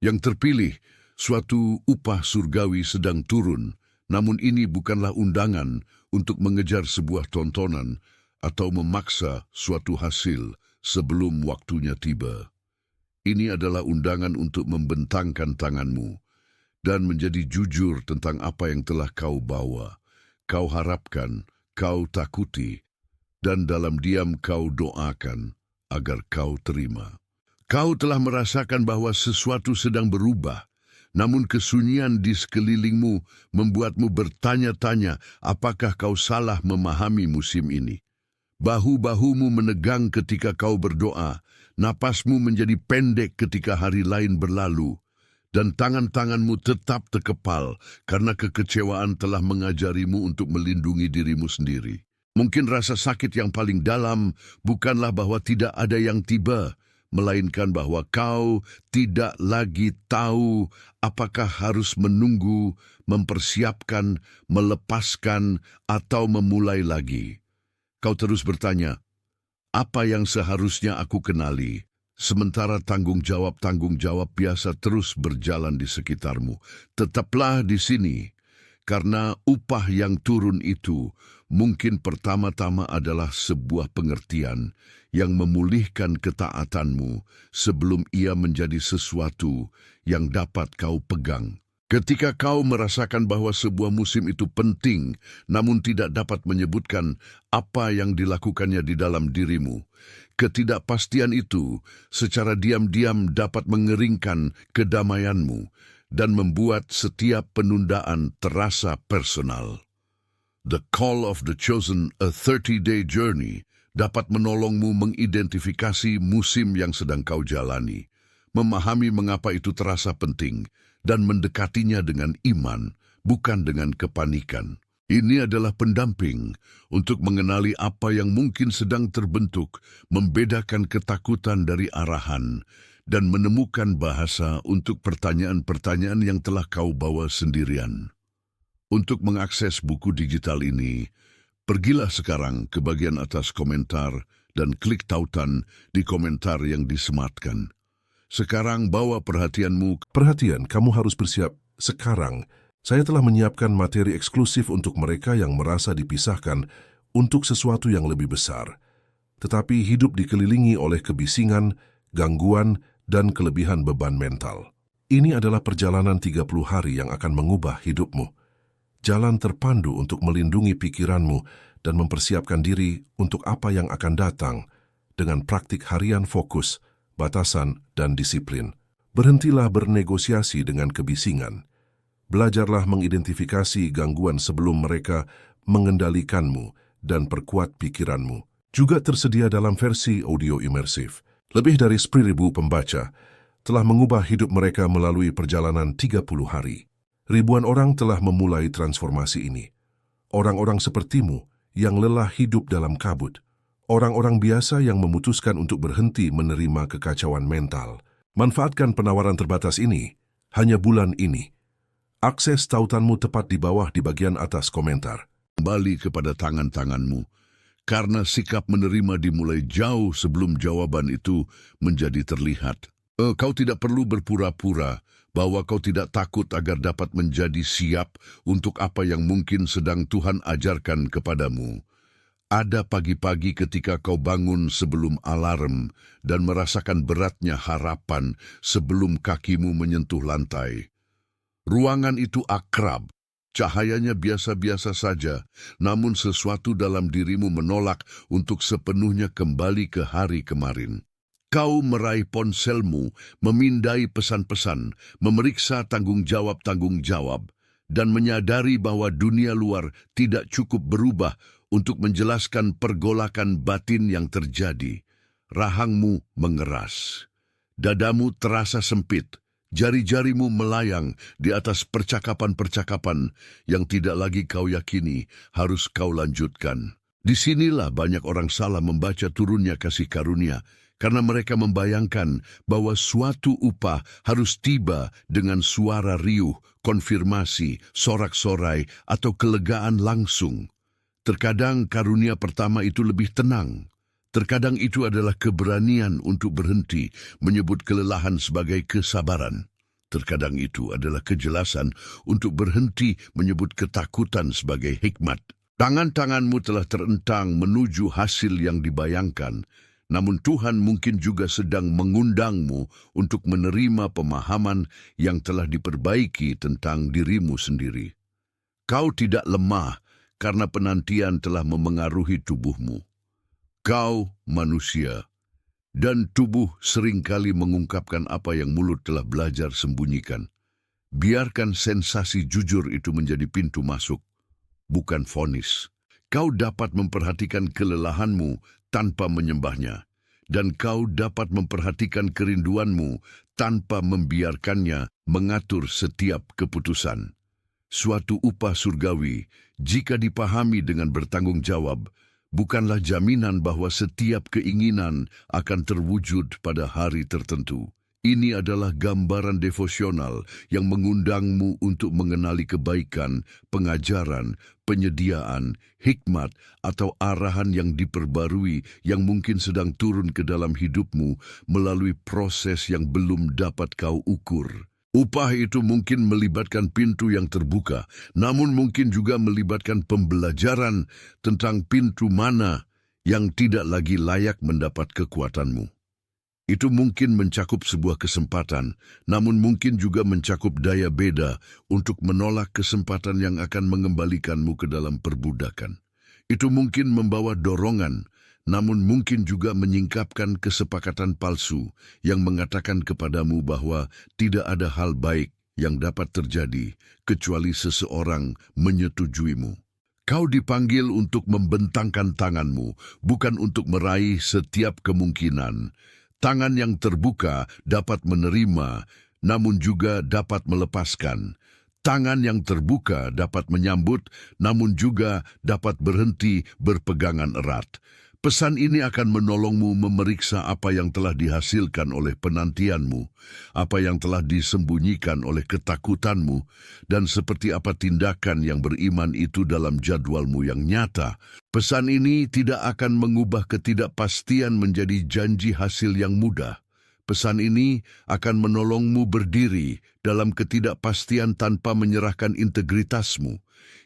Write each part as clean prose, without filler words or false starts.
Yang terpilih, suatu upah surgawi sedang turun, namun ini bukanlah undangan untuk mengejar sebuah tontonan atau memaksa suatu hasil sebelum waktunya tiba. Ini adalah undangan untuk membentangkan tanganmu dan menjadi jujur tentang apa yang telah kau bawa, kau harapkan, kau takuti, dan dalam diam kau doakan agar kau terima. Kau telah merasakan bahwa sesuatu sedang berubah, namun kesunyian di sekelilingmu membuatmu bertanya-tanya apakah kau salah memahami musim ini. Bahu-bahumu menegang ketika kau berdoa, napasmu menjadi pendek ketika hari lain berlalu, dan tangan-tanganmu tetap terkepal karena kekecewaan telah mengajarimu untuk melindungi dirimu sendiri. Mungkin rasa sakit yang paling dalam bukanlah bahwa tidak ada yang tiba, melainkan bahwa kau tidak lagi tahu apakah harus menunggu, mempersiapkan, melepaskan, atau memulai lagi. Kau terus bertanya, apa yang seharusnya aku kenali? Sementara tanggung jawab biasa terus berjalan di sekitarmu. Tetaplah di sini, karena upah yang turun itu mungkin pertama-tama adalah sebuah pengertian yang memulihkan ketaatanmu sebelum ia menjadi sesuatu yang dapat kau pegang. Ketika kau merasakan bahwa sebuah musim itu penting, namun tidak dapat menyebutkan apa yang dilakukannya di dalam dirimu, ketidakpastian itu secara diam-diam dapat mengeringkan kedamaianmu dan membuat setiap penundaan terasa personal. The Call of the Chosen, a 30-day journey, dapat menolongmu mengidentifikasi musim yang sedang kau jalani, memahami mengapa itu terasa penting, dan mendekatinya dengan iman, bukan dengan kepanikan. Ini adalah pendamping untuk mengenali apa yang mungkin sedang terbentuk, membedakan ketakutan dari arahan, dan menemukan bahasa untuk pertanyaan-pertanyaan yang telah kau bawa sendirian. Untuk mengakses buku digital ini, pergilah sekarang ke bagian atas komentar dan klik tautan di komentar yang disematkan. Sekarang bawa perhatianmu. Perhatian, kamu harus bersiap sekarang. Saya telah menyiapkan materi eksklusif untuk mereka yang merasa dipisahkan untuk sesuatu yang lebih besar, tetapi hidup dikelilingi oleh kebisingan, gangguan, dan kelebihan beban mental. Ini adalah perjalanan 30 hari yang akan mengubah hidupmu. Jalan terpandu untuk melindungi pikiranmu dan mempersiapkan diri untuk apa yang akan datang dengan praktik harian fokus, batasan, dan disiplin. Berhentilah bernegosiasi dengan kebisingan. Belajarlah mengidentifikasi gangguan sebelum mereka mengendalikanmu dan perkuat pikiranmu. Juga tersedia dalam versi audio imersif. Lebih dari 10.000 pembaca telah mengubah hidup mereka melalui perjalanan 30 hari. Ribuan orang telah memulai transformasi ini. Orang-orang sepertimu yang lelah hidup dalam kabut. Orang-orang biasa yang memutuskan untuk berhenti menerima kekacauan mental. Manfaatkan penawaran terbatas ini, hanya bulan ini. Akses tautanmu tepat di bawah di bagian atas komentar. Kembali kepada tangan-tanganmu, karena sikap menerima dimulai jauh sebelum jawaban itu menjadi terlihat. Kau tidak perlu berpura-pura bahwa kau tidak takut agar dapat menjadi siap untuk apa yang mungkin sedang Tuhan ajarkan kepadamu. Ada pagi-pagi ketika kau bangun sebelum alarm dan merasakan beratnya harapan sebelum kakimu menyentuh lantai. Ruangan itu akrab, cahayanya biasa-biasa saja, namun sesuatu dalam dirimu menolak untuk sepenuhnya kembali ke hari kemarin. Kau meraih ponselmu, memindai pesan-pesan, memeriksa tanggung jawab, dan menyadari bahwa dunia luar tidak cukup berubah untuk menjelaskan pergolakan batin yang terjadi. Rahangmu mengeras. Dadamu terasa sempit. Jari-jarimu melayang di atas percakapan-percakapan yang tidak lagi kau yakini harus kau lanjutkan. Disinilah banyak orang salah membaca turunnya kasih karunia, karena mereka membayangkan bahwa suatu upah harus tiba dengan suara riuh, konfirmasi, sorak-sorai, atau kelegaan langsung. Terkadang karunia pertama itu lebih tenang. Terkadang itu adalah keberanian untuk berhenti, menyebut kelelahan sebagai kesabaran. terkadang itu adalah kejelasan untuk berhenti menyebut ketakutan sebagai hikmat. Tangan-tanganmu telah terentang menuju hasil yang dibayangkan, namun Tuhan mungkin juga sedang mengundangmu untuk menerima pemahaman yang telah diperbaiki tentang dirimu sendiri. Kau tidak lemah karena penantian telah memengaruhi tubuhmu. Kau manusia, dan tubuh seringkali mengungkapkan apa yang mulut telah belajar sembunyikan. Biarkan sensasi jujur itu menjadi pintu masuk, bukan vonis. Kau dapat memperhatikan kelelahanmu tanpa menyembahnya, dan kau dapat memperhatikan kerinduanmu tanpa membiarkannya mengatur setiap keputusan. Suatu upah surgawi, jika dipahami dengan bertanggung jawab, bukanlah jaminan bahwa setiap keinginan akan terwujud pada hari tertentu. Ini adalah gambaran devosional yang mengundangmu untuk mengenali kebaikan, pengajaran, penyediaan, hikmat, atau arahan yang diperbarui yang mungkin sedang turun ke dalam hidupmu melalui proses yang belum dapat kau ukur. Upah itu mungkin melibatkan pintu yang terbuka, namun mungkin juga melibatkan pembelajaran tentang pintu mana yang tidak lagi layak mendapat kekuatanmu. Itu mungkin mencakup sebuah kesempatan, namun mungkin juga mencakup daya beda untuk menolak kesempatan yang akan mengembalikanmu ke dalam perbudakan. Itu mungkin membawa dorongan, namun mungkin juga menyingkapkan kesepakatan palsu yang mengatakan kepadamu bahwa tidak ada hal baik yang dapat terjadi kecuali seseorang menyetujuimu. Kau dipanggil untuk membentangkan tanganmu, bukan untuk meraih setiap kemungkinan. Tangan yang terbuka dapat menerima, namun juga dapat melepaskan. Tangan yang terbuka dapat menyambut, namun juga dapat berhenti berpegangan erat. Pesan ini akan menolongmu memeriksa apa yang telah dihasilkan oleh penantianmu, apa yang telah disembunyikan oleh ketakutanmu, dan seperti apa tindakan yang beriman itu dalam jadwalmu yang nyata. Pesan ini tidak akan mengubah ketidakpastian menjadi janji hasil yang mudah. Pesan ini akan menolongmu berdiri dalam ketidakpastian tanpa menyerahkan integritasmu.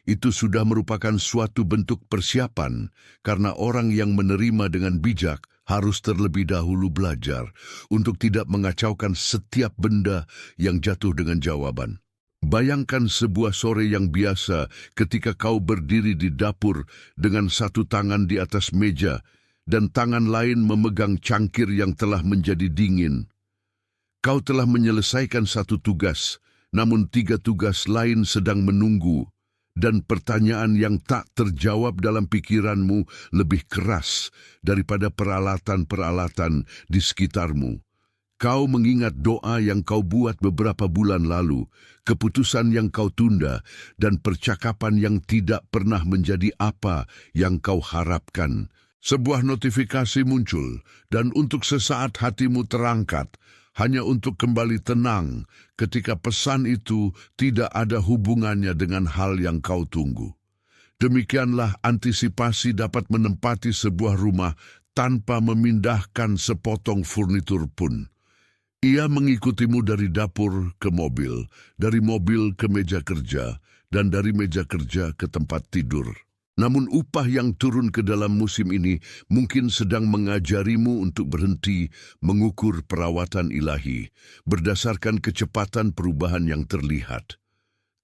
Itu sudah merupakan suatu bentuk persiapan, karena orang yang menerima dengan bijak harus terlebih dahulu belajar untuk tidak mengacaukan setiap benda yang jatuh dengan jawaban. Bayangkan sebuah sore yang biasa ketika kau berdiri di dapur dengan satu tangan di atas meja dan tangan lain memegang cangkir yang telah menjadi dingin. Kau telah menyelesaikan satu tugas, namun 3 tugas lain sedang menunggu, dan pertanyaan yang tak terjawab dalam pikiranmu lebih keras daripada peralatan-peralatan di sekitarmu. Kau mengingat doa yang kau buat beberapa bulan lalu, keputusan yang kau tunda, dan percakapan yang tidak pernah menjadi apa yang kau harapkan. Sebuah notifikasi muncul, dan untuk sesaat hatimu terangkat, hanya untuk kembali tenang ketika pesan itu tidak ada hubungannya dengan hal yang kau tunggu. Demikianlah antisipasi dapat menempati sebuah rumah tanpa memindahkan sepotong furnitur pun. Ia mengikutimu dari dapur ke mobil, dari mobil ke meja kerja, dan dari meja kerja ke tempat tidur. Namun upah yang turun ke dalam musim ini mungkin sedang mengajarimu untuk berhenti mengukur perawatan ilahi berdasarkan kecepatan perubahan yang terlihat.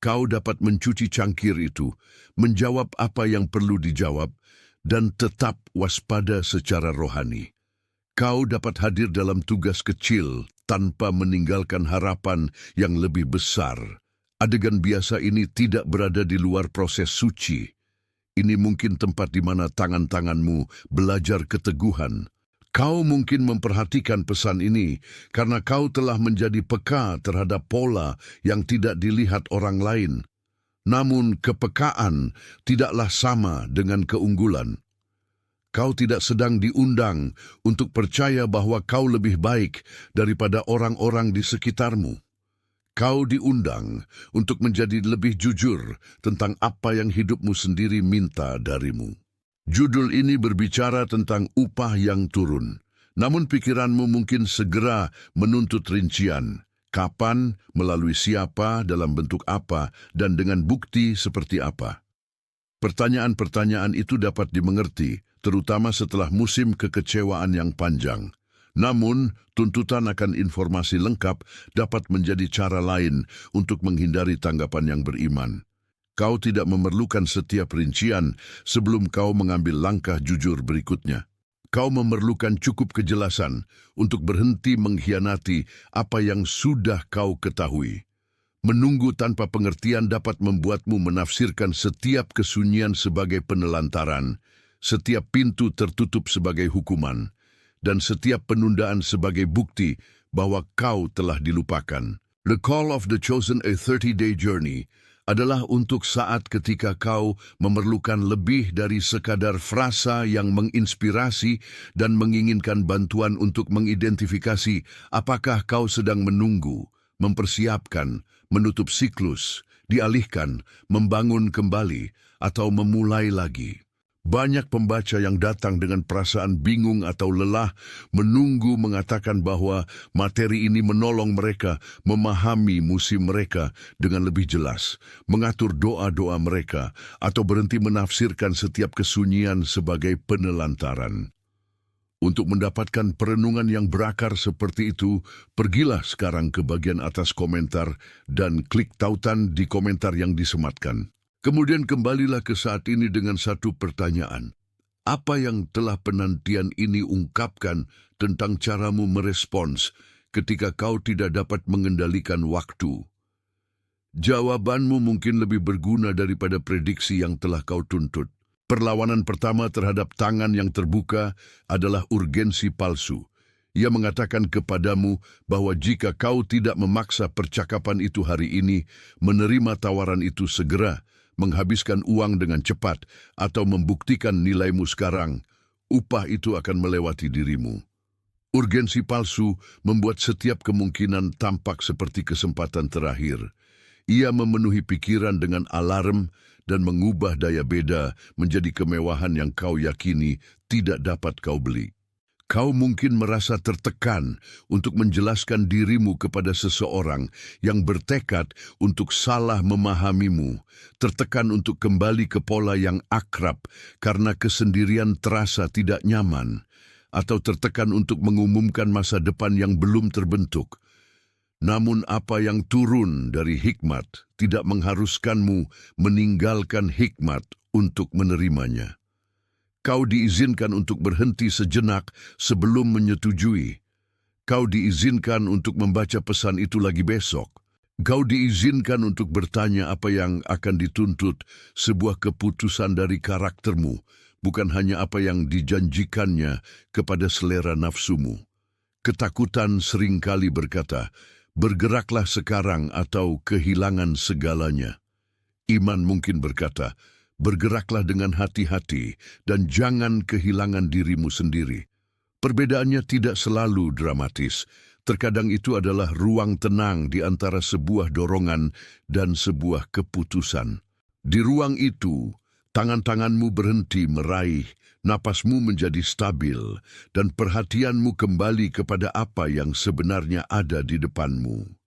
Kau dapat mencuci cangkir itu, menjawab apa yang perlu dijawab, dan tetap waspada secara rohani. Kau dapat hadir dalam tugas kecil tanpa meninggalkan harapan yang lebih besar. Adegan biasa ini tidak berada di luar proses suci. Ini mungkin tempat di mana tangan-tanganmu belajar keteguhan. Kau mungkin memperhatikan pesan ini karena kau telah menjadi peka terhadap pola yang tidak dilihat orang lain. Namun kepekaan tidaklah sama dengan keunggulan. Kau tidak sedang diundang untuk percaya bahwa kau lebih baik daripada orang-orang di sekitarmu. Kau diundang untuk menjadi lebih jujur tentang apa yang hidupmu sendiri minta darimu. Judul ini berbicara tentang upah yang turun, namun pikiranmu mungkin segera menuntut rincian. Kapan, melalui siapa, dalam bentuk apa, dan dengan bukti seperti apa. Pertanyaan-pertanyaan itu dapat dimengerti, terutama setelah musim kekecewaan yang panjang. Namun, tuntutan akan informasi lengkap dapat menjadi cara lain untuk menghindari tanggapan yang beriman. Kau tidak memerlukan setiap rincian sebelum kau mengambil langkah jujur berikutnya. Kau memerlukan cukup kejelasan untuk berhenti mengkhianati apa yang sudah kau ketahui. Menunggu tanpa pengertian dapat membuatmu menafsirkan setiap kesunyian sebagai penelantaran, setiap pintu tertutup sebagai hukuman, dan setiap penundaan sebagai bukti bahwa kau telah dilupakan. The call of the chosen a 30-day journey adalah untuk saat ketika kau memerlukan lebih dari sekadar frasa yang menginspirasi dan menginginkan bantuan untuk mengidentifikasi apakah kau sedang menunggu, mempersiapkan, menutup siklus, dialihkan, membangun kembali, atau memulai lagi. Banyak pembaca yang datang dengan perasaan bingung atau lelah menunggu mengatakan bahwa materi ini menolong mereka memahami musim mereka dengan lebih jelas, mengatur doa-doa mereka, atau berhenti menafsirkan setiap kesunyian sebagai penelantaran. Untuk mendapatkan perenungan yang berakar seperti itu, pergilah sekarang ke bagian atas komentar dan klik tautan di komentar yang disematkan. Kemudian kembalilah ke saat ini dengan satu pertanyaan. Apa yang telah penantian ini ungkapkan tentang caramu merespons ketika kau tidak dapat mengendalikan waktu? Jawabanmu mungkin lebih berguna daripada prediksi yang telah kau tuntut. Perlawanan pertama terhadap tangan yang terbuka adalah urgensi palsu. Ia mengatakan kepadamu bahwa jika kau tidak memaksa percakapan itu hari ini, menerima tawaran itu segera, menghabiskan uang dengan cepat, atau membuktikan nilaimu sekarang, upah itu akan melewati dirimu. Urgensi palsu membuat setiap kemungkinan tampak seperti kesempatan terakhir. Ia memenuhi pikiran dengan alarm dan mengubah daya beda menjadi kemewahan yang kau yakini tidak dapat kau beli. Kau mungkin merasa tertekan untuk menjelaskan dirimu kepada seseorang yang bertekad untuk salah memahamimu, tertekan untuk kembali ke pola yang akrab karena kesendirian terasa tidak nyaman, atau tertekan untuk mengumumkan masa depan yang belum terbentuk. Namun apa yang turun dari hikmat tidak mengharuskanmu meninggalkan hikmat untuk menerimanya. Kau diizinkan untuk berhenti sejenak sebelum menyetujui. Kau diizinkan untuk membaca pesan itu lagi besok. Kau diizinkan untuk bertanya apa yang akan dituntut, sebuah keputusan dari karaktermu, bukan hanya apa yang dijanjikannya kepada selera nafsumu. Ketakutan seringkali berkata, bergeraklah sekarang atau kehilangan segalanya. Iman mungkin berkata, bergeraklah dengan hati-hati dan jangan kehilangan dirimu sendiri. Perbedaannya tidak selalu dramatis. Terkadang itu adalah ruang tenang di antara sebuah dorongan dan sebuah keputusan. Di ruang itu, tangan-tanganmu berhenti meraih, napasmu menjadi stabil, dan perhatianmu kembali kepada apa yang sebenarnya ada di depanmu.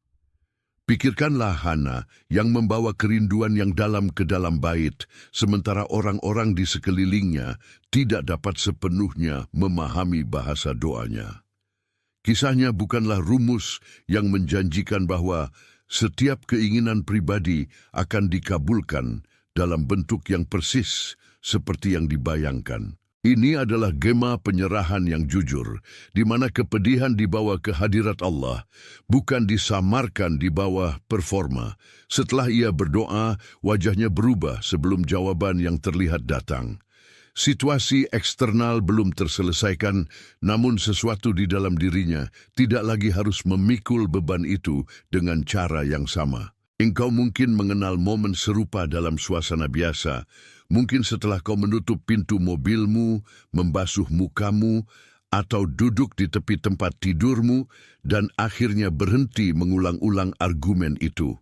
Pikirkanlah Hana yang membawa kerinduan yang dalam ke dalam bait, sementara orang-orang di sekelilingnya tidak dapat sepenuhnya memahami bahasa doanya. Kisahnya bukanlah rumus yang menjanjikan bahwa setiap keinginan pribadi akan dikabulkan dalam bentuk yang persis seperti yang dibayangkan. Ini adalah gema penyerahan yang jujur, di mana kepedihan dibawa ke hadirat Allah, bukan disamarkan di bawah performa. Setelah ia berdoa, wajahnya berubah sebelum jawaban yang terlihat datang. Situasi eksternal belum terselesaikan, namun sesuatu di dalam dirinya tidak lagi harus memikul beban itu dengan cara yang sama. Engkau mungkin mengenal momen serupa dalam suasana biasa, mungkin setelah kau menutup pintu mobilmu, membasuh mukamu, atau duduk di tepi tempat tidurmu, dan akhirnya berhenti mengulang-ulang argumen itu.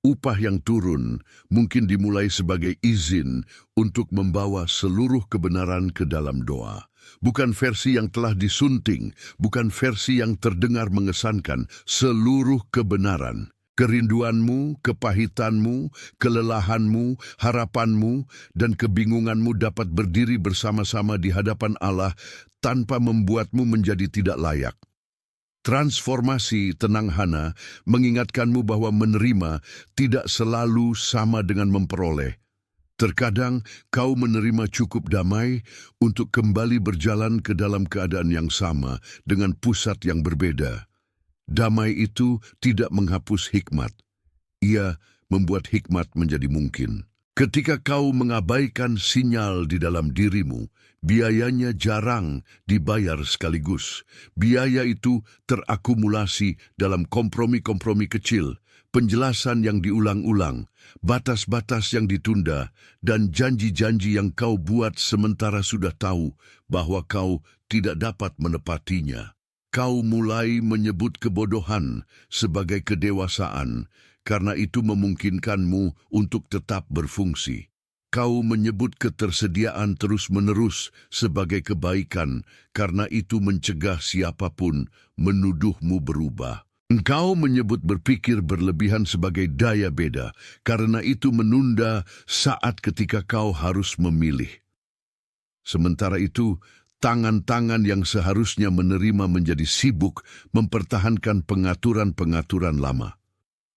Upah yang turun mungkin dimulai sebagai izin untuk membawa seluruh kebenaran ke dalam doa. Bukan versi yang telah disunting, bukan versi yang terdengar mengesankan, seluruh kebenaran. Kerinduanmu, kepahitanmu, kelelahanmu, harapanmu, dan kebingunganmu dapat berdiri bersama-sama di hadapan Allah tanpa membuatmu menjadi tidak layak. Transformasi tenang Hana mengingatkanmu bahwa menerima tidak selalu sama dengan memperoleh. Terkadang kau menerima cukup damai untuk kembali berjalan ke dalam keadaan yang sama dengan pusat yang berbeda. Damai itu tidak menghapus hikmat. Ia membuat hikmat menjadi mungkin. Ketika kau mengabaikan sinyal di dalam dirimu, biayanya jarang dibayar sekaligus. Biaya itu terakumulasi dalam kompromi-kompromi kecil, penjelasan yang diulang-ulang, batas-batas yang ditunda, dan janji-janji yang kau buat sementara sudah tahu bahwa kau tidak dapat menepatinya. Kau mulai menyebut kebodohan sebagai kedewasaan, karena itu memungkinkanmu untuk tetap berfungsi. Kau menyebut ketersediaan terus-menerus sebagai kebaikan, karena itu mencegah siapapun menuduhmu berubah. Engkau menyebut berpikir berlebihan sebagai daya beda, karena itu menunda saat ketika kau harus memilih. Sementara itu, tangan-tangan yang seharusnya menerima menjadi sibuk mempertahankan pengaturan-pengaturan lama.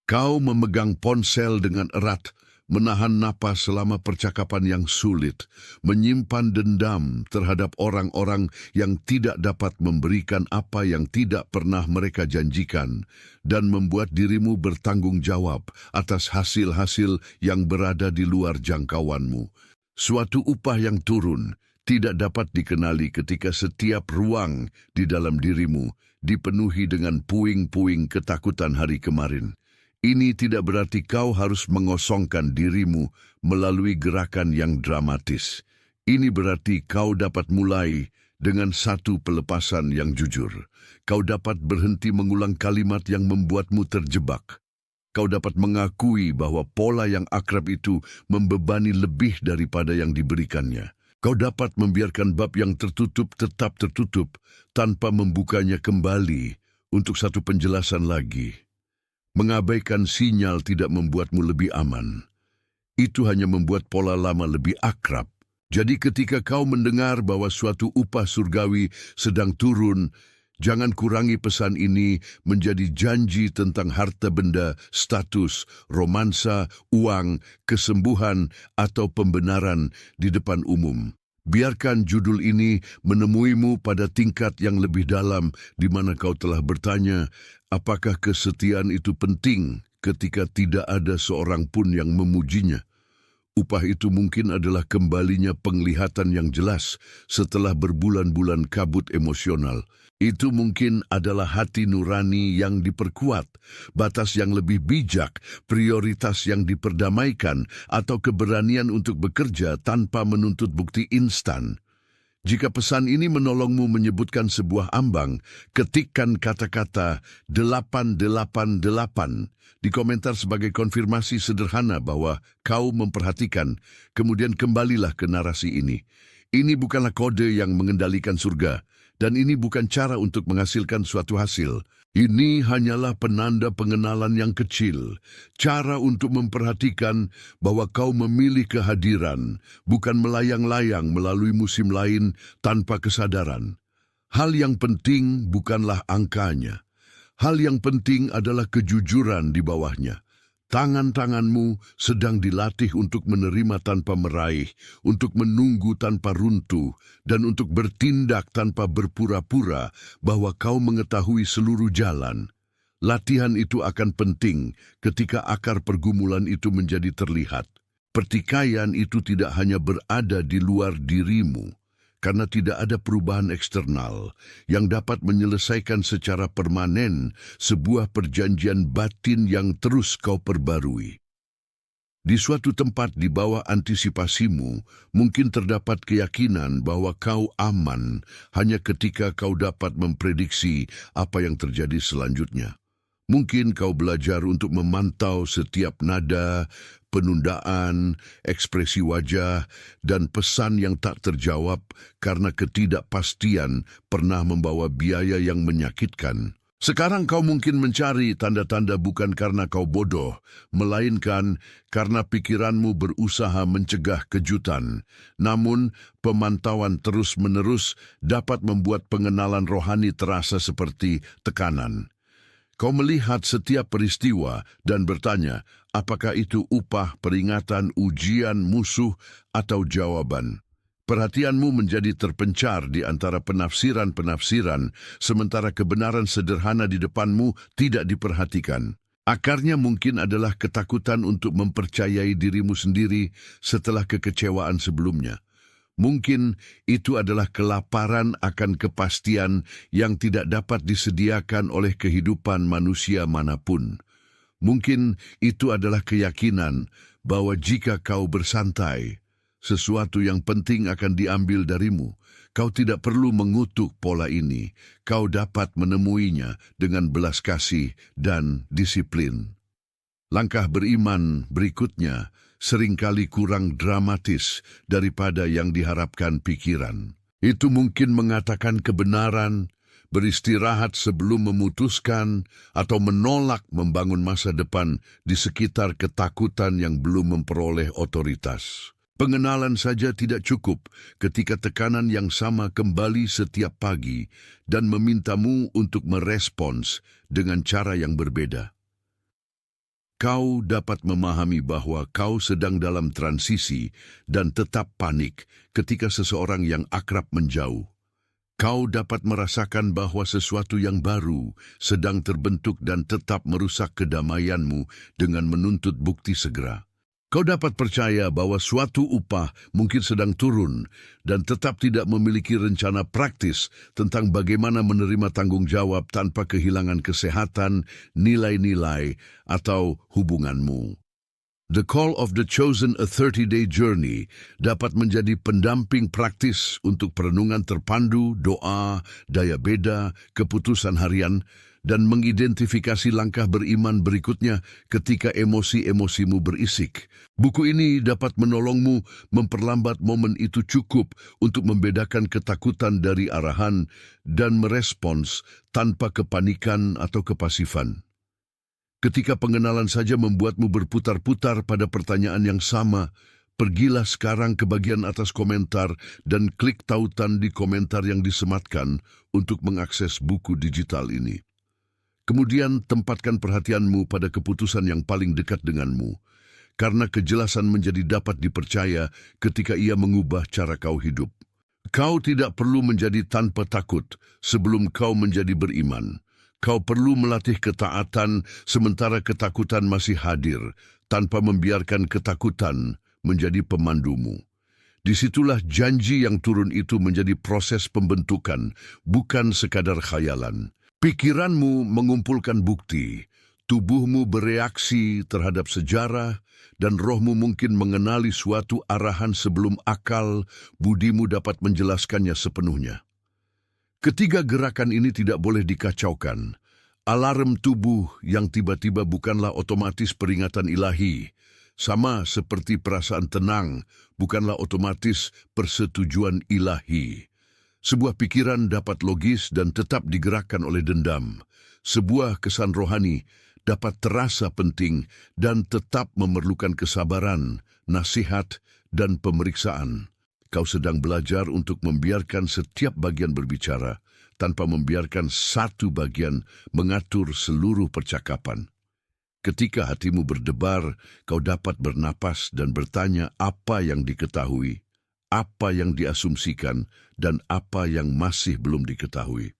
Kau memegang ponsel dengan erat, menahan napas selama percakapan yang sulit, menyimpan dendam terhadap orang-orang yang tidak dapat memberikan apa yang tidak pernah mereka janjikan, dan membuat dirimu bertanggung jawab atas hasil-hasil yang berada di luar jangkauanmu. Suatu upah yang turun tidak dapat dikenali ketika setiap ruang di dalam dirimu dipenuhi dengan puing-puing ketakutan hari kemarin. Ini tidak berarti kau harus mengosongkan dirimu melalui gerakan yang dramatis. Ini berarti kau dapat mulai dengan satu pelepasan yang jujur. Kau dapat berhenti mengulang kalimat yang membuatmu terjebak. Kau dapat mengakui bahwa pola yang akrab itu membebani lebih daripada yang diberikannya. Kau dapat membiarkan bab yang tertutup tetap tertutup tanpa membukanya kembali untuk satu penjelasan lagi. Mengabaikan sinyal tidak membuatmu lebih aman. Itu hanya membuat pola lama lebih akrab. Jadi ketika kau mendengar bahwa suatu upah surgawi sedang turun, jangan kurangi pesan ini menjadi janji tentang harta benda, status, romansa, uang, kesembuhan, atau pembenaran di depan umum. Biarkan judul ini menemuimu pada tingkat yang lebih dalam di mana kau telah bertanya, apakah kesetiaan itu penting ketika tidak ada seorang pun yang memujinya? Upah itu mungkin adalah kembalinya penglihatan yang jelas setelah berbulan-bulan kabut emosional. Itu mungkin adalah hati nurani yang diperkuat, batas yang lebih bijak, prioritas yang diperdamaikan, atau keberanian untuk bekerja tanpa menuntut bukti instan. Jika pesan ini menolongmu menyebutkan sebuah ambang, ketikkan kata-kata 888 di komentar sebagai konfirmasi sederhana bahwa kau memperhatikan, kemudian kembalilah ke narasi ini. Ini bukanlah kode yang mengendalikan surga, dan ini bukan cara untuk menghasilkan suatu hasil. Ini hanyalah penanda pengenalan yang kecil, cara untuk memperhatikan bahwa kau memilih kehadiran, bukan melayang-layang melalui musim lain tanpa kesadaran. Hal yang penting bukanlah angkanya. Hal yang penting adalah kejujuran di bawahnya. Tangan-tanganmu sedang dilatih untuk menerima tanpa meraih, untuk menunggu tanpa runtuh, dan untuk bertindak tanpa berpura-pura bahwa kau mengetahui seluruh jalan. Latihan itu akan penting ketika akar pergumulan itu menjadi terlihat. Pertikaian itu tidak hanya berada di luar dirimu, karena tidak ada perubahan eksternal yang dapat menyelesaikan secara permanen sebuah perjanjian batin yang terus kau perbarui. Di suatu tempat di bawah antisipasimu, mungkin terdapat keyakinan bahwa kau aman hanya ketika kau dapat memprediksi apa yang terjadi selanjutnya. Mungkin kau belajar untuk memantau setiap nada, penundaan, ekspresi wajah, dan pesan yang tak terjawab karena ketidakpastian pernah membawa biaya yang menyakitkan. Sekarang kau mungkin mencari tanda-tanda bukan karena kau bodoh, melainkan karena pikiranmu berusaha mencegah kejutan. Namun, pemantauan terus-menerus dapat membuat pengenalan rohani terasa seperti tekanan. Kau melihat setiap peristiwa dan bertanya, apakah itu upah, peringatan, ujian, musuh, atau jawaban? Perhatianmu menjadi terpencar di antara penafsiran-penafsiran, sementara kebenaran sederhana di depanmu tidak diperhatikan. Akarnya mungkin adalah ketakutan untuk mempercayai dirimu sendiri setelah kekecewaan sebelumnya. Mungkin itu adalah kelaparan akan kepastian yang tidak dapat disediakan oleh kehidupan manusia manapun. Mungkin itu adalah keyakinan bahwa jika kau bersantai, sesuatu yang penting akan diambil darimu. Kau tidak perlu mengutuk pola ini. Kau dapat menemuinya dengan belas kasih dan disiplin. Langkah beriman berikutnya seringkali kurang dramatis daripada yang diharapkan pikiran. Itu mungkin mengatakan kebenaran, beristirahat sebelum memutuskan, atau menolak membangun masa depan di sekitar ketakutan yang belum memperoleh otoritas. Pengenalan saja tidak cukup ketika tekanan yang sama kembali setiap pagi dan memintamu untuk merespons dengan cara yang berbeda. Kau dapat memahami bahwa kau sedang dalam transisi dan tetap panik ketika seseorang yang akrab menjauh. Kau dapat merasakan bahwa sesuatu yang baru sedang terbentuk dan tetap merusak kedamaianmu dengan menuntut bukti segera. Kau dapat percaya bahwa suatu upah mungkin sedang turun dan tetap tidak memiliki rencana praktis tentang bagaimana menerima tanggung jawab tanpa kehilangan kesehatan, nilai-nilai, atau hubunganmu. The Call of the Chosen, a 30-day journey dapat menjadi pendamping praktis untuk perenungan terpandu, doa, daya beda, keputusan harian, dan mengidentifikasi langkah beriman berikutnya ketika emosi-emosimu berisik. Buku ini dapat menolongmu memperlambat momen itu cukup untuk membedakan ketakutan dari arahan dan merespons tanpa kepanikan atau kepasifan. Ketika pengenalan saja membuatmu berputar-putar pada pertanyaan yang sama, pergilah sekarang ke bagian atas komentar dan klik tautan di komentar yang disematkan untuk mengakses buku digital ini. Kemudian tempatkan perhatianmu pada keputusan yang paling dekat denganmu, karena kejelasan menjadi dapat dipercaya ketika ia mengubah cara kau hidup. Kau tidak perlu menjadi tanpa takut sebelum kau menjadi beriman. Kau perlu melatih ketaatan sementara ketakutan masih hadir, tanpa membiarkan ketakutan menjadi pemandumu. Disitulah janji yang turun itu menjadi proses pembentukan, bukan sekadar khayalan. Pikiranmu mengumpulkan bukti, tubuhmu bereaksi terhadap sejarah, dan rohmu mungkin mengenali suatu arahan sebelum akal, budimu dapat menjelaskannya sepenuhnya. Ketiga gerakan ini tidak boleh dikacaukan. Alarm tubuh yang tiba-tiba bukanlah otomatis peringatan ilahi. Sama seperti perasaan tenang bukanlah otomatis persetujuan ilahi. Sebuah pikiran dapat logis dan tetap digerakkan oleh dendam. Sebuah kesan rohani dapat terasa penting dan tetap memerlukan kesabaran, nasihat, dan pemeriksaan. Kau sedang belajar untuk membiarkan setiap bagian berbicara, tanpa membiarkan satu bagian mengatur seluruh percakapan. Ketika hatimu berdebar, kau dapat bernapas dan bertanya apa yang diketahui, apa yang diasumsikan, dan apa yang masih belum diketahui.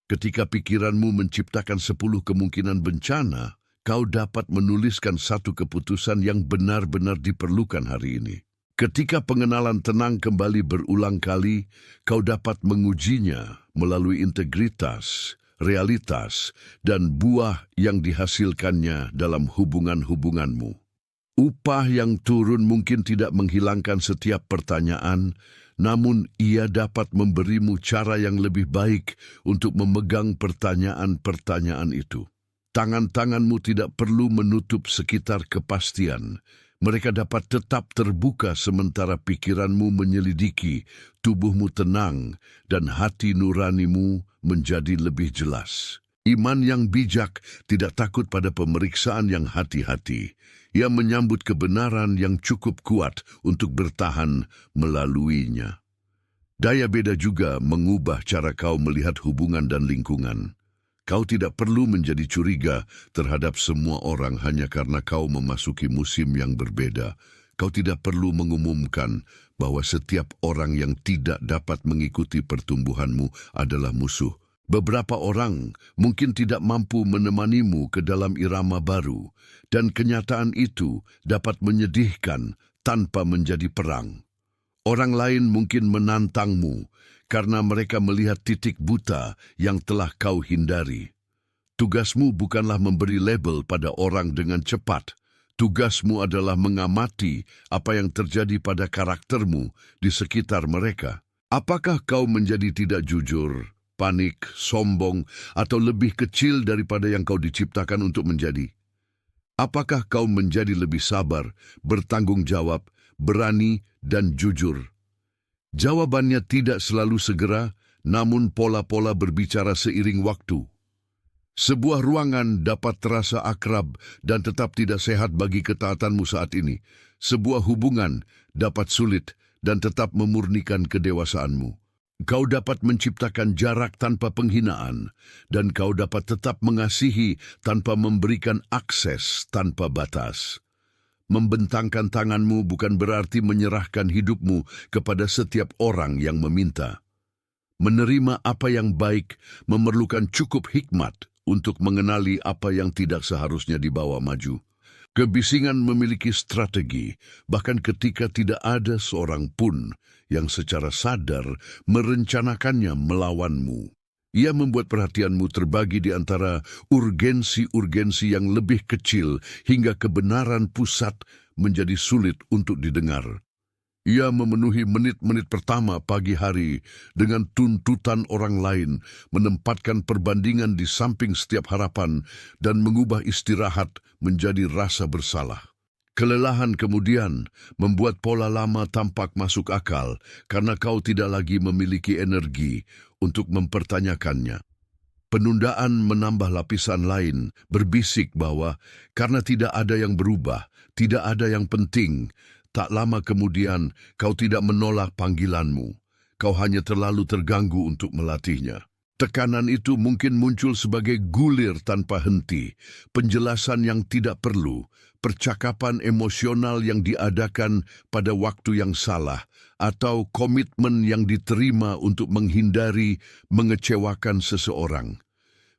Ketika pikiranmu menciptakan 10 kemungkinan bencana, kau dapat menuliskan satu keputusan yang benar-benar diperlukan hari ini. Ketika pengenalan tenang kembali berulang kali, kau dapat mengujinya melalui integritas, realitas, dan buah yang dihasilkannya dalam hubungan-hubunganmu. Upah yang turun mungkin tidak menghilangkan setiap pertanyaan, namun ia dapat memberimu cara yang lebih baik untuk memegang pertanyaan-pertanyaan itu. Tangan-tanganmu tidak perlu menutup sekitar kepastian. Mereka dapat tetap terbuka sementara pikiranmu menyelidiki, tubuhmu tenang, dan hati nuranimu menjadi lebih jelas. Iman yang bijak tidak takut pada pemeriksaan yang hati-hati. Ia menyambut kebenaran yang cukup kuat untuk bertahan melaluinya. Daya beda juga mengubah cara kau melihat hubungan dan lingkungan. Kau tidak perlu menjadi curiga terhadap semua orang hanya karena kau memasuki musim yang berbeda. Kau tidak perlu mengumumkan bahwa setiap orang yang tidak dapat mengikuti pertumbuhanmu adalah musuh. Beberapa orang mungkin tidak mampu menemanimu ke dalam irama baru, dan kenyataan itu dapat menyedihkan tanpa menjadi perang. Orang lain mungkin menantangmu karena mereka melihat titik buta yang telah kau hindari. Tugasmu bukanlah memberi label pada orang dengan cepat. Tugasmu adalah mengamati apa yang terjadi pada karaktermu di sekitar mereka. Apakah kau menjadi tidak jujur, panik, sombong, atau lebih kecil daripada yang kau diciptakan untuk menjadi? Apakah kau menjadi lebih sabar, bertanggung jawab, berani, dan jujur? Jawabannya tidak selalu segera, namun pola-pola berbicara seiring waktu. Sebuah ruangan dapat terasa akrab dan tetap tidak sehat bagi ketaatanmu saat ini. Sebuah hubungan dapat sulit dan tetap memurnikan kedewasaanmu. Kau dapat menciptakan jarak tanpa penghinaan, dan kau dapat tetap mengasihi tanpa memberikan akses tanpa batas. Membentangkan tanganmu bukan berarti menyerahkan hidupmu kepada setiap orang yang meminta. Menerima apa yang baik memerlukan cukup hikmat untuk mengenali apa yang tidak seharusnya dibawa maju. Kebisingan memiliki strategi, bahkan ketika tidak ada seorang pun yang secara sadar merencanakannya melawanmu. Ia membuat perhatianmu terbagi di antara urgensi-urgensi yang lebih kecil hingga kebenaran pusat menjadi sulit untuk didengar. Ia memenuhi menit-menit pertama pagi hari dengan tuntutan orang lain, menempatkan perbandingan di samping setiap harapan, dan mengubah istirahat menjadi rasa bersalah. Kelelahan kemudian membuat pola lama tampak masuk akal karena kau tidak lagi memiliki energi untuk mempertanyakannya. Penundaan menambah lapisan lain, berbisik bahwa karena tidak ada yang berubah, tidak ada yang penting. Tak lama kemudian kau tidak menolak panggilanmu. Kau hanya terlalu terganggu untuk melatihnya. Tekanan itu mungkin muncul sebagai gulir tanpa henti, penjelasan yang tidak perlu, percakapan emosional yang diadakan pada waktu yang salah, atau komitmen yang diterima untuk menghindari mengecewakan seseorang.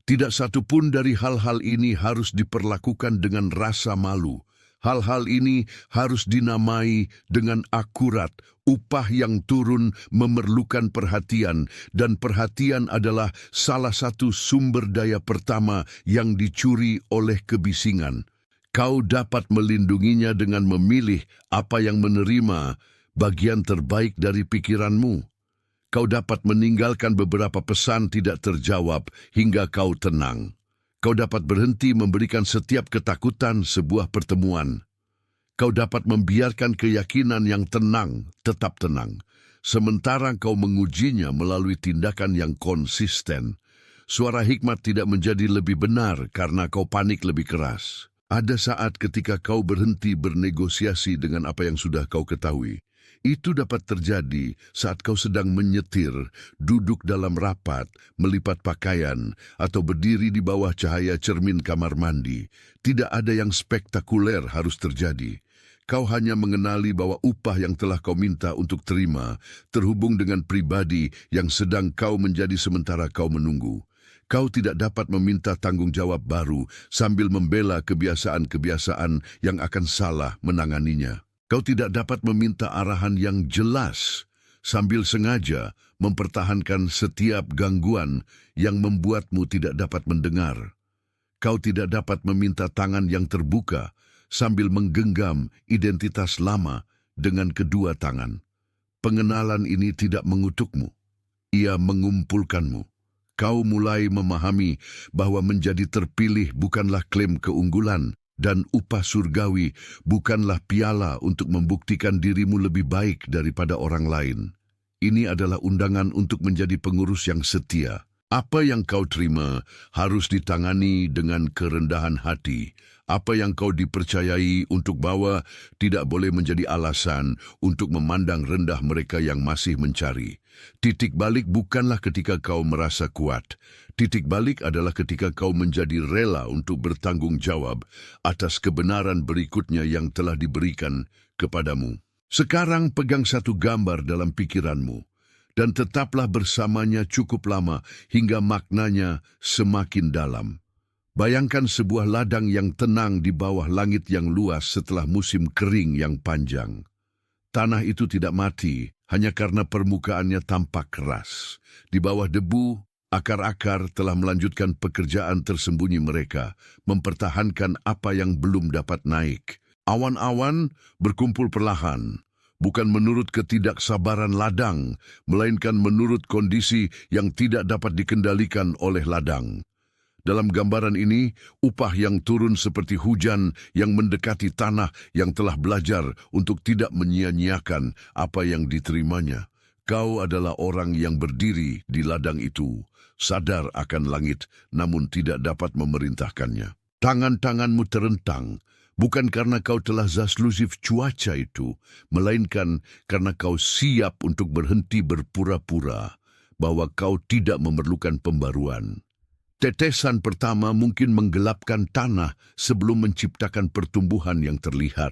Tidak satu pun dari hal-hal ini harus diperlakukan dengan rasa malu. Hal-hal ini harus dinamai dengan akurat. Upah yang turun memerlukan perhatian, dan perhatian adalah salah satu sumber daya pertama yang dicuri oleh kebisingan. Kau dapat melindunginya dengan memilih apa yang menerima bagian terbaik dari pikiranmu. Kau dapat meninggalkan beberapa pesan tidak terjawab hingga kau tenang. Kau dapat berhenti memberikan setiap ketakutan sebuah pertemuan. Kau dapat membiarkan keyakinan yang tenang tetap tenang, sementara kau mengujinya melalui tindakan yang konsisten. Suara hikmat tidak menjadi lebih benar karena kau panik lebih keras. Ada saat ketika kau berhenti bernegosiasi dengan apa yang sudah kau ketahui. Itu dapat terjadi saat kau sedang menyetir, duduk dalam rapat, melipat pakaian, atau berdiri di bawah cahaya cermin kamar mandi. Tidak ada yang spektakuler harus terjadi. Kau hanya mengenali bahwa upah yang telah kau minta untuk terima terhubung dengan pribadi yang sedang kau menjadi sementara kau menunggu. Kau tidak dapat meminta tanggung jawab baru sambil membela kebiasaan-kebiasaan yang akan salah menanganinya. Kau tidak dapat meminta arahan yang jelas sambil sengaja mempertahankan setiap gangguan yang membuatmu tidak dapat mendengar. Kau tidak dapat meminta tangan yang terbuka sambil menggenggam identitas lama dengan kedua tangan. Pengenalan ini tidak mengutukmu, ia mengumpulkanmu. kau mulai memahami bahwa menjadi terpilih bukanlah klaim keunggulan dan upah surgawi bukanlah piala untuk membuktikan dirimu lebih baik daripada orang lain. Ini adalah undangan untuk menjadi pengurus yang setia. Apa yang kau terima harus ditangani dengan kerendahan hati. Apa yang kau dipercayai untuk bawa tidak boleh menjadi alasan untuk memandang rendah mereka yang masih mencari. Titik balik bukanlah ketika kau merasa kuat. Titik balik adalah ketika kau menjadi rela untuk bertanggung jawab atas kebenaran berikutnya yang telah diberikan kepadamu. Sekarang pegang satu gambar dalam pikiranmu dan tetaplah bersamanya cukup lama hingga maknanya semakin dalam. Bayangkan sebuah ladang yang tenang di bawah langit yang luas setelah musim kering yang panjang. Tanah itu tidak mati hanya karena permukaannya tampak keras. Di bawah debu, akar-akar telah melanjutkan pekerjaan tersembunyi mereka, mempertahankan apa yang belum dapat naik. Awan-awan berkumpul perlahan, bukan menurut ketidaksabaran ladang, melainkan menurut kondisi yang tidak dapat dikendalikan oleh ladang. Dalam gambaran ini, upah yang turun seperti hujan yang mendekati tanah yang telah belajar untuk tidak menyia-nyiakan apa yang diterimanya. Kau adalah orang yang berdiri di ladang itu, sadar akan langit namun tidak dapat memerintahkannya. Tangan-tanganmu terentang, bukan karena kau telah zaslusif cuaca itu, melainkan karena kau siap untuk berhenti berpura-pura bahwa kau tidak memerlukan pembaruan. Tetesan pertama mungkin menggelapkan tanah sebelum menciptakan pertumbuhan yang terlihat.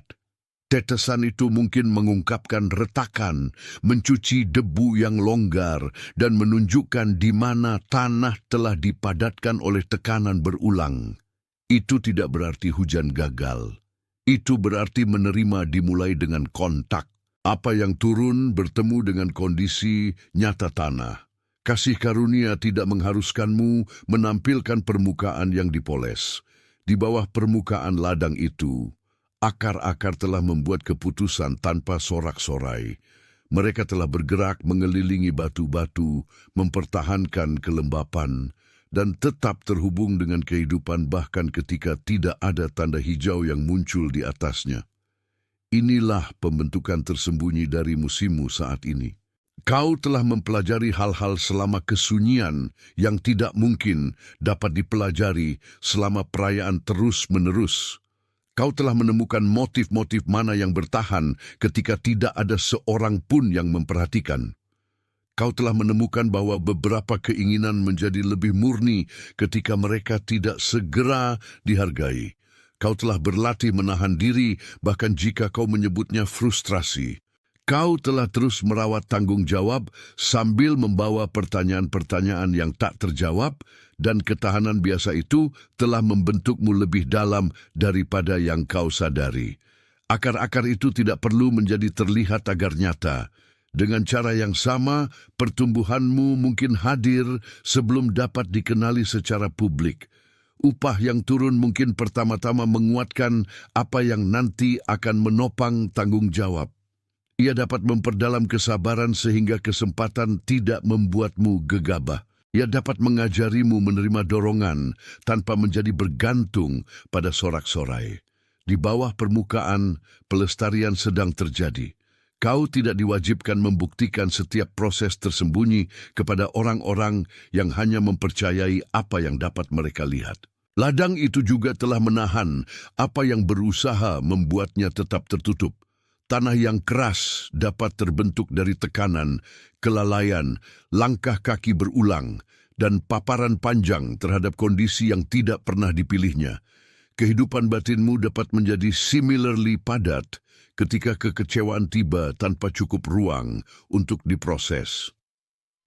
Tetesan itu mungkin mengungkapkan retakan, mencuci debu yang longgar, dan menunjukkan di mana tanah telah dipadatkan oleh tekanan berulang. Itu tidak berarti hujan gagal. Itu berarti menerima dimulai dengan kontak. Apa yang turun bertemu dengan kondisi nyata tanah. Kasih karunia tidak mengharuskanmu menampilkan permukaan yang dipoles. Di bawah permukaan ladang itu, akar-akar telah membuat keputusan tanpa sorak-sorai. Mereka telah bergerak mengelilingi batu-batu, mempertahankan kelembapan, dan tetap terhubung dengan kehidupan bahkan ketika tidak ada tanda hijau yang muncul di atasnya. Inilah pembentukan tersembunyi dari musimmu saat ini. Kau telah mempelajari hal-hal selama kesunyian yang tidak mungkin dapat dipelajari selama perayaan terus-menerus. Kau telah menemukan motif-motif mana yang bertahan ketika tidak ada seorang pun yang memperhatikan. Kau telah menemukan bahwa beberapa keinginan menjadi lebih murni ketika mereka tidak segera dihargai. Kau telah berlatih menahan diri bahkan jika kau menyebutnya frustrasi. Kau telah terus merawat tanggung jawab sambil membawa pertanyaan-pertanyaan yang tak terjawab, dan ketahanan biasa itu telah membentukmu lebih dalam daripada yang kau sadari. Akar-akar itu tidak perlu menjadi terlihat agar nyata. Dengan cara yang sama, pertumbuhanmu mungkin hadir sebelum dapat dikenali secara publik. Upah yang turun mungkin pertama-tama menguatkan apa yang nanti akan menopang tanggung jawab. Ia dapat memperdalam kesabaran sehingga kesempatan tidak membuatmu gegabah. Ia dapat mengajarimu menerima dorongan tanpa menjadi bergantung pada sorak-sorai. Di bawah permukaan, pelestarian sedang terjadi. Kau tidak diwajibkan membuktikan setiap proses tersembunyi kepada orang-orang yang hanya mempercayai apa yang dapat mereka lihat. Ladang itu juga telah menahan apa yang berusaha membuatnya tetap tertutup. Tanah yang keras dapat terbentuk dari tekanan, kelalaian, langkah kaki berulang, dan paparan panjang terhadap kondisi yang tidak pernah dipilihnya. Kehidupan batinmu dapat menjadi similarly padat ketika kekecewaan tiba tanpa cukup ruang untuk diproses.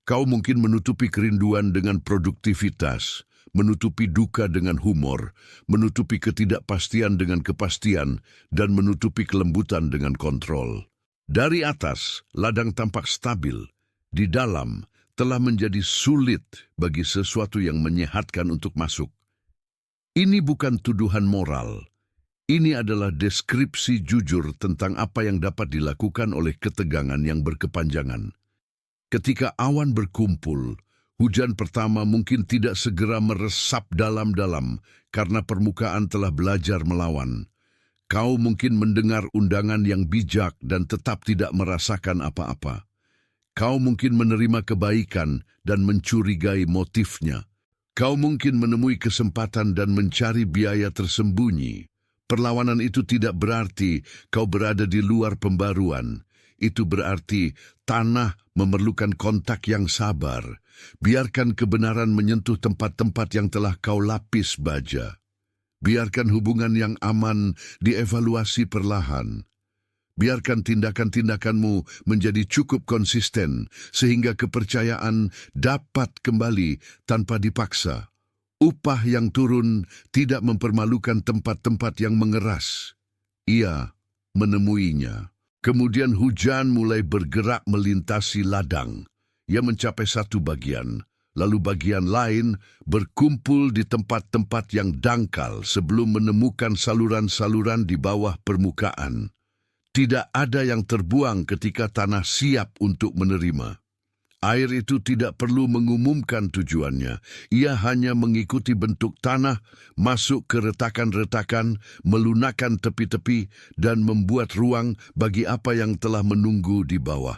Kau mungkin menutupi kerinduan dengan produktivitas, menutupi duka dengan humor, menutupi ketidakpastian dengan kepastian, dan menutupi kelembutan dengan kontrol. Dari atas, ladang tampak stabil. Di dalam, telah menjadi sulit bagi sesuatu yang menyehatkan untuk masuk. Ini bukan tuduhan moral. Ini adalah deskripsi jujur tentang apa yang dapat dilakukan oleh ketegangan yang berkepanjangan. Ketika awan berkumpul, Hujan pertama mungkin tidak segera meresap dalam-dalam karena permukaan telah belajar melawan. Kau mungkin mendengar undangan yang bijak dan tetap tidak merasakan apa-apa. Kau mungkin menerima kebaikan dan mencurigai motifnya. Kau mungkin menemui kesempatan dan mencari biaya tersembunyi. Perlawanan itu tidak berarti kau berada di luar pembaruan. Itu berarti tanah memerlukan kontak yang sabar. Biarkan kebenaran menyentuh tempat-tempat yang telah kau lapis baja. Biarkan hubungan yang aman dievaluasi perlahan. Biarkan tindakan-tindakanmu menjadi cukup konsisten sehingga kepercayaan dapat kembali tanpa dipaksa. Upah yang turun tidak mempermalukan tempat-tempat yang mengeras. Ia menemuinya. Kemudian hujan mulai bergerak melintasi ladang. Ia mencapai satu bagian, lalu bagian lain berkumpul di tempat-tempat yang dangkal sebelum menemukan saluran-saluran di bawah permukaan. Tidak ada yang terbuang ketika tanah siap untuk menerima. Air itu tidak perlu mengumumkan tujuannya. Ia hanya mengikuti bentuk tanah, masuk ke retakan-retakan, melunakkan tepi-tepi, dan membuat ruang bagi apa yang telah menunggu di bawah.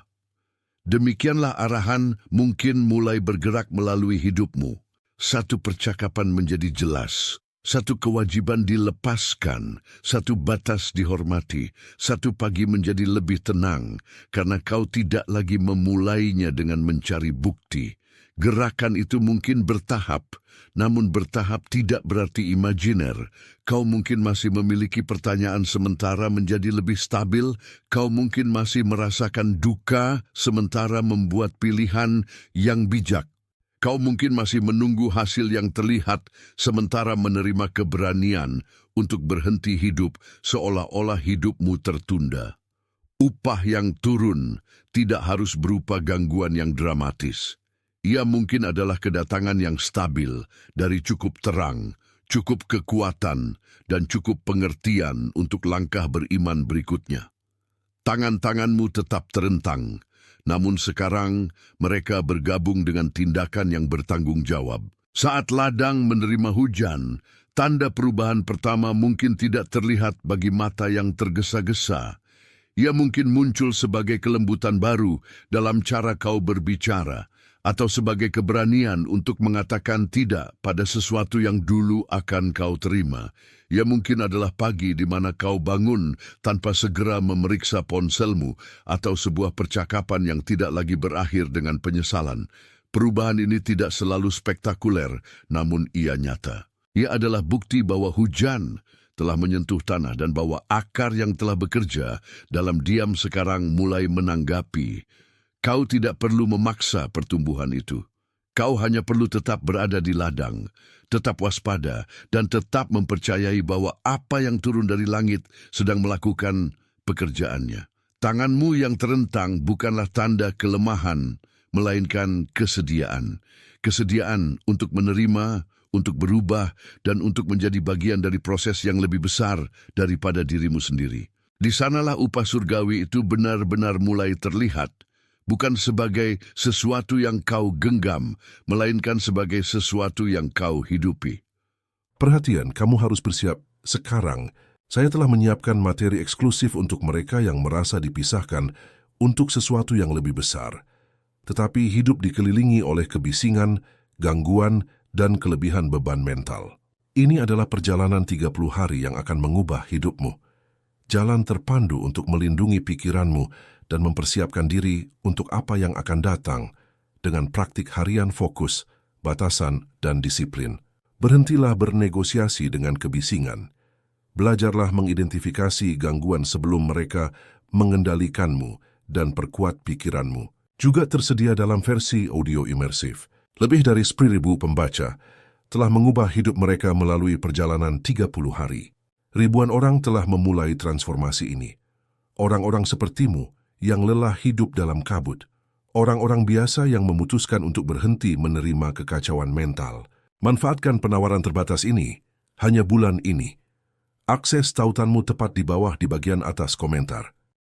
Demikianlah arahan mungkin mulai bergerak melalui hidupmu. Satu percakapan menjadi jelas. Satu kewajiban dilepaskan, satu batas dihormati, satu pagi menjadi lebih tenang karena kau tidak lagi memulainya dengan mencari bukti. Gerakan itu mungkin bertahap, namun bertahap tidak berarti imajiner. Kau mungkin masih memiliki pertanyaan sementara menjadi lebih stabil, kau mungkin masih merasakan duka sementara membuat pilihan yang bijak. Kau mungkin masih menunggu hasil yang terlihat sementara menerima keberanian untuk berhenti hidup seolah-olah hidupmu tertunda. Upah yang turun tidak harus berupa gangguan yang dramatis. Ia mungkin adalah kedatangan yang stabil dari cukup terang, cukup kekuatan, dan cukup pengertian untuk langkah beriman berikutnya. Tangan-tanganmu tetap terentang. Namun sekarang mereka bergabung dengan tindakan yang bertanggung jawab. Saat ladang menerima hujan, tanda perubahan pertama mungkin tidak terlihat bagi mata yang tergesa-gesa. Ia mungkin muncul sebagai kelembutan baru dalam cara kau berbicara, atau sebagai keberanian untuk mengatakan tidak pada sesuatu yang dulu akan kau terima. Ia mungkin adalah pagi di mana kau bangun tanpa segera memeriksa ponselmu atau sebuah percakapan yang tidak lagi berakhir dengan penyesalan. Perubahan ini tidak selalu spektakuler, namun ia nyata. Ia adalah bukti bahwa hujan telah menyentuh tanah dan bahwa akar yang telah bekerja dalam diam sekarang mulai menanggapi. Kau tidak perlu memaksa pertumbuhan itu. Kau hanya perlu tetap berada di ladang, tetap waspada, dan tetap mempercayai bahwa apa yang turun dari langit sedang melakukan pekerjaannya. Tanganmu yang terentang bukanlah tanda kelemahan, melainkan kesediaan. Kesediaan untuk menerima, untuk berubah, dan untuk menjadi bagian dari proses yang lebih besar daripada dirimu sendiri. Di sanalah upah surgawi itu benar-benar mulai terlihat. Bukan sebagai sesuatu yang kau genggam, melainkan sebagai sesuatu yang kau hidupi. Perhatian, kamu harus bersiap sekarang. Saya telah menyiapkan materi eksklusif untuk mereka yang merasa dipisahkan untuk sesuatu yang lebih besar. Tetapi hidup dikelilingi oleh kebisingan, gangguan, dan kelebihan beban mental. Ini adalah perjalanan 30 hari yang akan mengubah hidupmu. Jalan terpandu untuk melindungi pikiranmu dan mempersiapkan diri untuk apa yang akan datang dengan praktik harian fokus, batasan, dan disiplin. Berhentilah bernegosiasi dengan kebisingan. Belajarlah mengidentifikasi gangguan sebelum mereka mengendalikanmu dan perkuat pikiranmu. Juga tersedia dalam versi audio imersif. Lebih dari 10.000 pembaca telah mengubah hidup mereka melalui perjalanan 30 hari. Ribuan orang telah memulai transformasi ini. Orang-orang sepertimu yang lelah hidup dalam kabut. Orang-orang biasa yang memutuskan untuk berhenti menerima kekacauan mental. Manfaatkan penawaran terbatas ini, hanya bulan ini. Akses tautanmu tepat di bawah di bagian atas komentar.